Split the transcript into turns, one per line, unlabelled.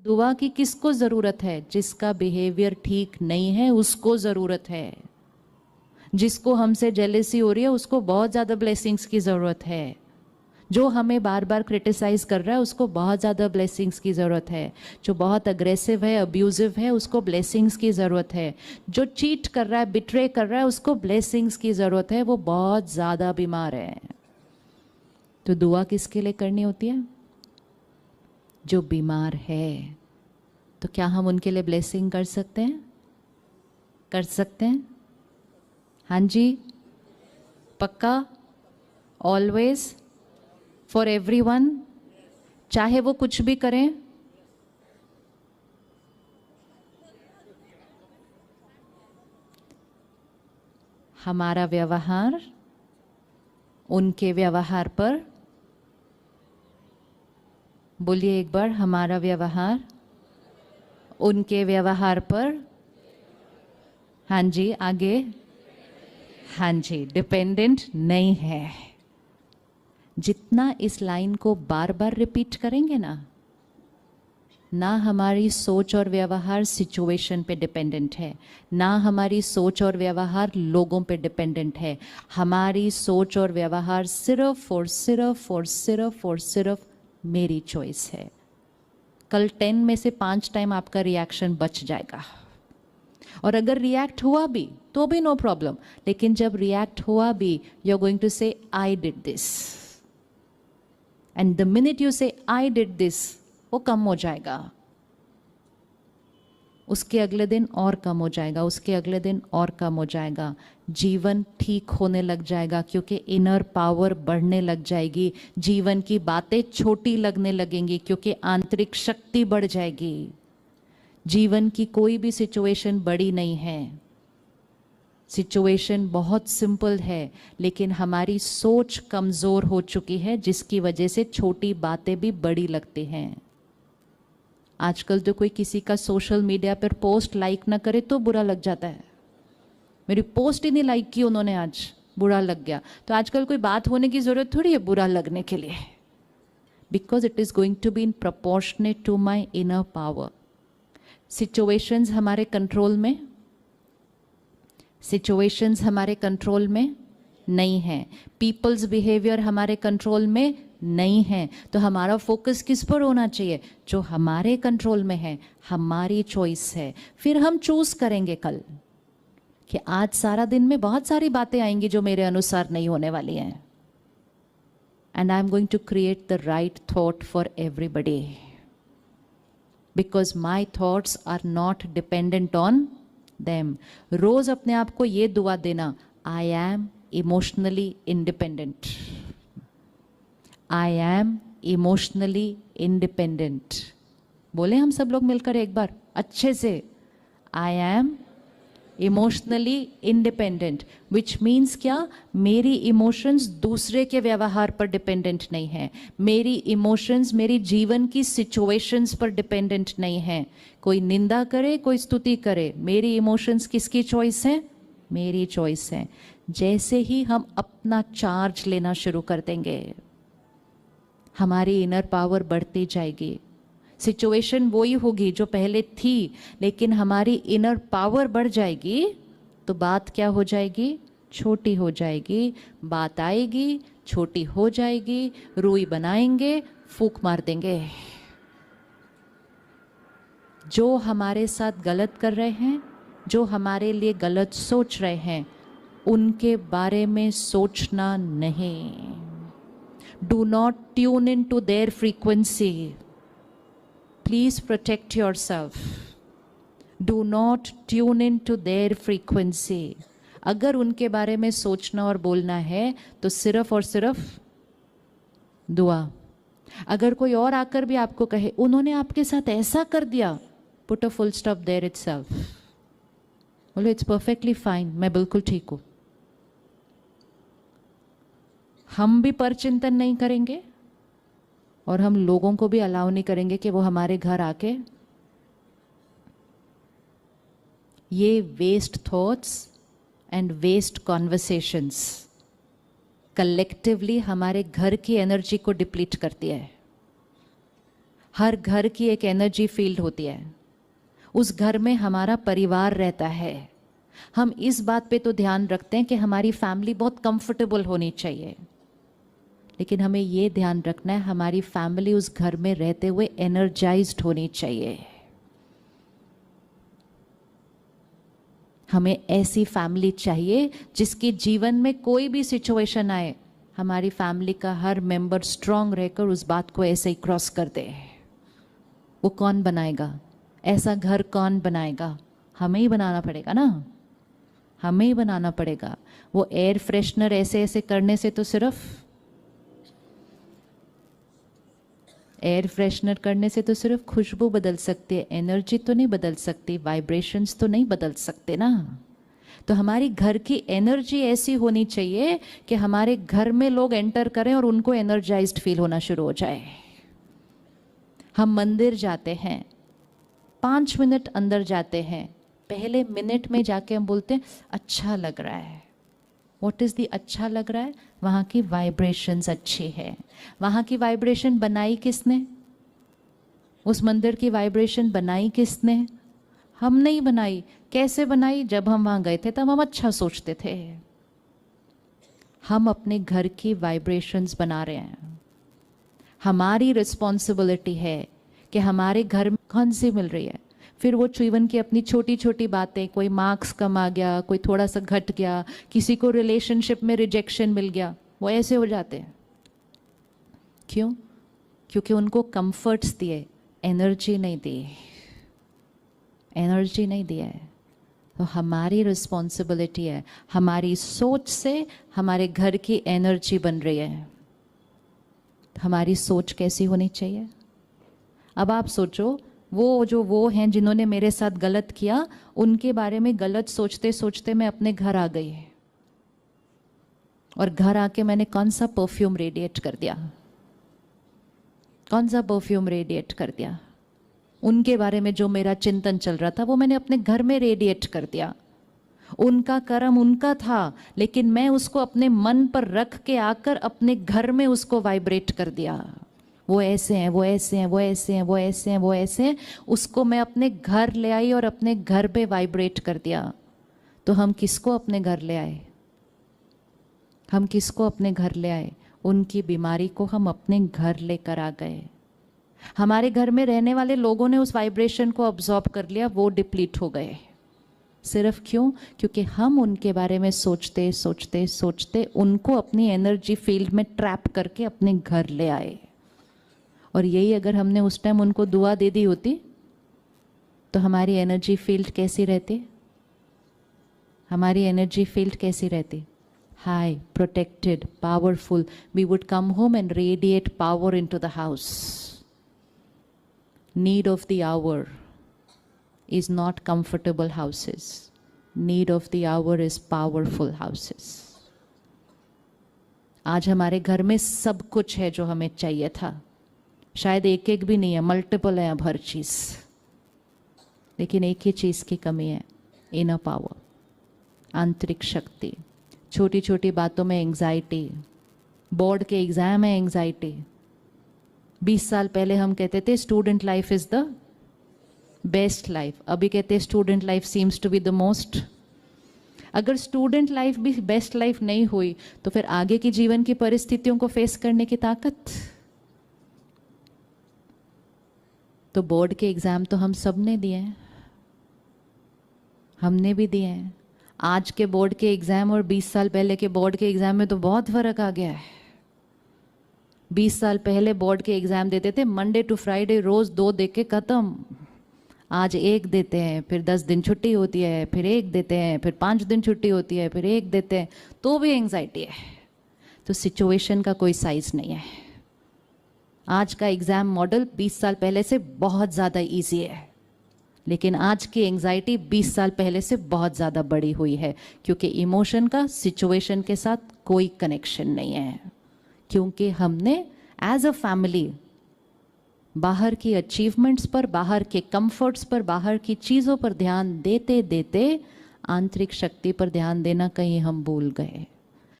दुआ की किसको ज़रूरत है? जिसका बिहेवियर ठीक नहीं है उसको ज़रूरत है। जिसको हमसे जेलेसी हो रही है उसको बहुत ज़्यादा ब्लेसिंग्स की ज़रूरत है। जो हमें बार बार क्रिटिसाइज कर रहा है उसको बहुत ज़्यादा ब्लेसिंग्स की ज़रूरत है। जो बहुत अग्रेसिव है, अब्यूजिव है, उसको ब्लेसिंग्स की ज़रूरत है। जो चीट कर रहा है, बिट्रे कर रहा है, उसको ब्लेसिंग्स की ज़रूरत है। वो बहुत ज़्यादा बीमार है। तो दुआ किसके लिए करनी होती है? जो बीमार है। तो क्या हम उनके लिए ब्लेसिंग कर सकते हैं? कर सकते हैं? हाँ जी, पक्का, ऑलवेज, फॉर एवरीवन, चाहे वो कुछ भी करें। हमारा व्यवहार उनके व्यवहार पर, बोलिए एक बार, हमारा व्यवहार उनके व्यवहार पर, हाँ जी, आगे, हाँ जी, डिपेंडेंट नहीं है। जितना इस लाइन को बार बार रिपीट करेंगे ना हमारी सोच और व्यवहार सिचुएशन पे डिपेंडेंट है, ना हमारी सोच और व्यवहार लोगों पे डिपेंडेंट है। हमारी सोच और व्यवहार सिर्फ और सिर्फ और सिर्फ और सिर्फ मेरी चॉइस है। कल 10 में से 5 टाइम आपका रिएक्शन बच जाएगा। और अगर रिएक्ट हुआ भी तो भी नो प्रॉब्लम, लेकिन जब रिएक्ट हुआ भी यू आर गोइंग टू से I did this, and the minute you से आई डिड दिस, वो कम हो जाएगा, उसके अगले दिन और कम हो जाएगा, उसके अगले दिन और कम हो जाएगा। जीवन ठीक होने लग जाएगा क्योंकि इनर पावर बढ़ने लग जाएगी। जीवन की बातें छोटी लगने लगेंगी क्योंकि आंतरिक शक्ति बढ़ जाएगी। जीवन की कोई भी सिचुएशन बड़ी नहीं है, सिचुएशन बहुत सिंपल है, लेकिन हमारी सोच कमज़ोर हो चुकी है जिसकी वजह से छोटी बातें भी बड़ी लगती हैं। आजकल तो कोई किसी का सोशल मीडिया पर पोस्ट लाइक ना करे तो बुरा लग जाता है। मेरी पोस्ट ही नहीं लाइक की उन्होंने, आज बुरा लग गया। तो आजकल कोई बात होने की ज़रूरत थोड़ी है बुरा लगने के लिए, because it is going to be in proportionate to my inner power. Situations हमारे कंट्रोल में, सिचुएशंस हमारे कंट्रोल में नहीं है, पीपल्स बिहेवियर हमारे कंट्रोल में नहीं है। तो हमारा फोकस किस पर होना चाहिए? जो हमारे कंट्रोल में है, हमारी चॉइस है। फिर हम चूज करेंगे कल कि आज सारा दिन में बहुत सारी बातें आएंगी जो मेरे अनुसार नहीं होने वाली हैं, and I am going to create the right thought for everybody, because my thoughts are not dependent on them. रोज अपने आप को ये दुआ देना, I am emotionally independent, I am emotionally independent. बोले हम सब लोग मिलकर एक बार अच्छे से, I am emotionally independent, which means क्या? मेरी इमोशंस दूसरे के व्यवहार पर डिपेंडेंट नहीं है, मेरी इमोशंस मेरी जीवन की सिचुएशंस पर डिपेंडेंट नहीं है। कोई निंदा करे, कोई स्तुति करे, मेरी इमोशंस किसकी चॉइस है? मेरी चॉइस है। जैसे ही हम अपना चार्ज लेना शुरू कर देंगे, हमारी इनर पावर बढ़ती जाएगी। सिचुएशन वही होगी जो पहले थी, लेकिन हमारी इनर पावर बढ़ जाएगी तो बात क्या हो जाएगी? छोटी हो जाएगी। बात आएगी, छोटी हो जाएगी, रुई बनाएंगे, फूंक मार देंगे। जो हमारे साथ गलत कर रहे हैं, जो हमारे लिए गलत सोच रहे हैं, उनके बारे में सोचना नहीं। Do not tune in to their frequency. Please protect yourself. Do not tune into their frequency. अगर उनके बारे में सोचना और बोलना है तो सिर्फ और सिर्फ दुआ। अगर कोई और आकर भी आपको कहे उन्होंने आपके साथ ऐसा कर दिया, put a full stop there itself. बोलो it's perfectly fine, मैं बिल्कुल ठीक हूँ। हम भी परचिंतन नहीं करेंगे और हम लोगों को भी अलाउ नहीं करेंगे कि वो हमारे घर आके ये waste thoughts and waste conversations collectively हमारे घर की एनर्जी को डिप्लीट करती है, हर घर की एक एनर्जी फील्ड होती है, उस घर में हमारा परिवार रहता है। हम इस बात पे तो ध्यान रखते हैं कि हमारी फैमिली बहुत कंफर्टेबल होनी चाहिए, लेकिन हमें ये ध्यान रखना है हमारी फैमिली उस घर में रहते हुए एनर्जाइज्ड होनी चाहिए। हमें ऐसी फैमिली चाहिए जिसके जीवन में कोई भी सिचुएशन आए, हमारी फैमिली का हर मेंबर स्ट्रांग रहकर उस बात को ऐसे ही क्रॉस कर दे। वो कौन बनाएगा? ऐसा घर कौन बनाएगा? हमें ही बनाना पड़ेगा ना, हमें ही बनाना पड़ेगा। वो एयर फ्रेशनर ऐसे ऐसे करने से तो सिर्फ एयर फ्रेशनर करने से तो सिर्फ खुशबू बदल सकती है, एनर्जी तो नहीं बदल सकती, वाइब्रेशंस तो नहीं बदल सकते ना। तो हमारी घर की एनर्जी ऐसी होनी चाहिए कि हमारे घर में लोग एंटर करें और उनको एनर्जाइज्ड फील होना शुरू हो जाए। हम मंदिर जाते हैं, 5 मिनट अंदर जाते हैं, पहले मिनट में जाके हम बोलते हैं अच्छा लग रहा है। व्हाट इज़ दी अच्छा लग रहा है? वहाँ की वाइब्रेशंस अच्छी है। वहाँ की वाइब्रेशन बनाई किसने? उस मंदिर की वाइब्रेशन बनाई किसने? हम नहीं बनाई। कैसे बनाई? जब हम वहाँ गए थे तब हम अच्छा सोचते थे। हम अपने घर की वाइब्रेशंस बना रहे हैं। हमारी रिस्पॉन्सिबिलिटी है कि हमारे घर में कौन सी मिल रही है। फिर वो जीवन की अपनी छोटी छोटी बातें, कोई मार्क्स कम आ गया, कोई थोड़ा सा घट गया, किसी को रिलेशनशिप में रिजेक्शन मिल गया, वो ऐसे हो जाते हैं। क्यों? क्योंकि उनको कंफर्ट्स दिए, एनर्जी नहीं दी, एनर्जी नहीं दिया है। तो हमारी रिस्पॉन्सिबिलिटी है, हमारी सोच से हमारे घर की एनर्जी बन रही है। हमारी सोच कैसी होनी चाहिए? अब आप सोचो, वो हैं जिन्होंने मेरे साथ गलत किया, उनके बारे में गलत सोचते सोचते मैं अपने घर आ गई, और घर आके मैंने कौन सा परफ्यूम रेडिएट कर दिया? कौन सा परफ्यूम रेडिएट कर दिया? उनके बारे में जो मेरा चिंतन चल रहा था वो मैंने अपने घर में रेडिएट कर दिया। उनका कर्म उनका था, लेकिन मैं उसको अपने मन पर रख के आकर अपने घर में उसको वाइब्रेट कर दिया। वो ऐसे हैं, वो ऐसे हैं, वो ऐसे हैं, वो ऐसे हैं, वो ऐसे हैं, उसको मैं अपने घर ले आई और अपने घर पे वाइब्रेट कर दिया। तो हम किसको अपने घर ले आए? हम किसको अपने घर ले आए? उनकी बीमारी को हम अपने घर लेकर आ गए। हमारे घर में रहने वाले लोगों ने उस वाइब्रेशन को अब्जॉर्ब कर लिया, वो डिप्लीट हो गए। सिर्फ क्यों? क्योंकि हम उनके बारे में सोचते सोचते सोचते उनको अपनी एनर्जी फील्ड में ट्रैप करके अपने घर ले आए। और यही अगर हमने उस टाइम उनको दुआ दे दी होती तो हमारी एनर्जी फील्ड कैसी रहती? हमारी एनर्जी फील्ड कैसी रहती? High, protected, powerful. We would come home and radiate power into the house. Need of the hour is not comfortable houses. Need of the hour is powerful houses. आज हमारे घर में सब कुछ है जो हमें चाहिए था। शायद एक एक भी नहीं है, मल्टीपल है अब हर चीज़, लेकिन एक ही चीज़ की कमी है, इनर पावर, आंतरिक शक्ति। छोटी छोटी बातों में एंग्जाइटी, बोर्ड के एग्ज़ाम है एंग्जाइटी। 20 साल पहले हम कहते थे student life is the best life, अभी कहते हैं student life seems to be the most. अगर स्टूडेंट लाइफ भी बेस्ट लाइफ नहीं हुई तो फिर आगे की जीवन की परिस्थितियों को फेस करने की ताकत। तो बोर्ड के एग्ज़ाम तो हम सब ने दिए हैं, हमने भी दिए हैं। आज के बोर्ड के एग्ज़ाम और 20 साल पहले के बोर्ड के एग्ज़ाम में तो बहुत फ़र्क आ गया है। 20 साल पहले बोर्ड के एग्ज़ाम देते थे मंडे टू फ्राइडे, रोज़ 2 दे के ख़त्म। आज 1 देते हैं, फिर 10 दिन छुट्टी होती है, फिर 1 देते हैं, फिर 5 दिन छुट्टी होती है, फिर 1 देते हैं, तो भी एंग्जाइटी है। तो सिचुएशन का कोई साइज़ नहीं है। आज का एग्ज़ाम मॉडल 20 साल पहले से बहुत ज़्यादा ईजी है, लेकिन आज की एंग्जाइटी 20 साल पहले से बहुत ज़्यादा बड़ी हुई है, क्योंकि इमोशन का सिचुएशन के साथ कोई कनेक्शन नहीं है। क्योंकि हमने एज अ फैमिली बाहर की अचीवमेंट्स पर, बाहर के कंफर्ट्स पर, बाहर की चीज़ों पर ध्यान देते देते आंतरिक शक्ति पर ध्यान देना कहीं हम भूल गए।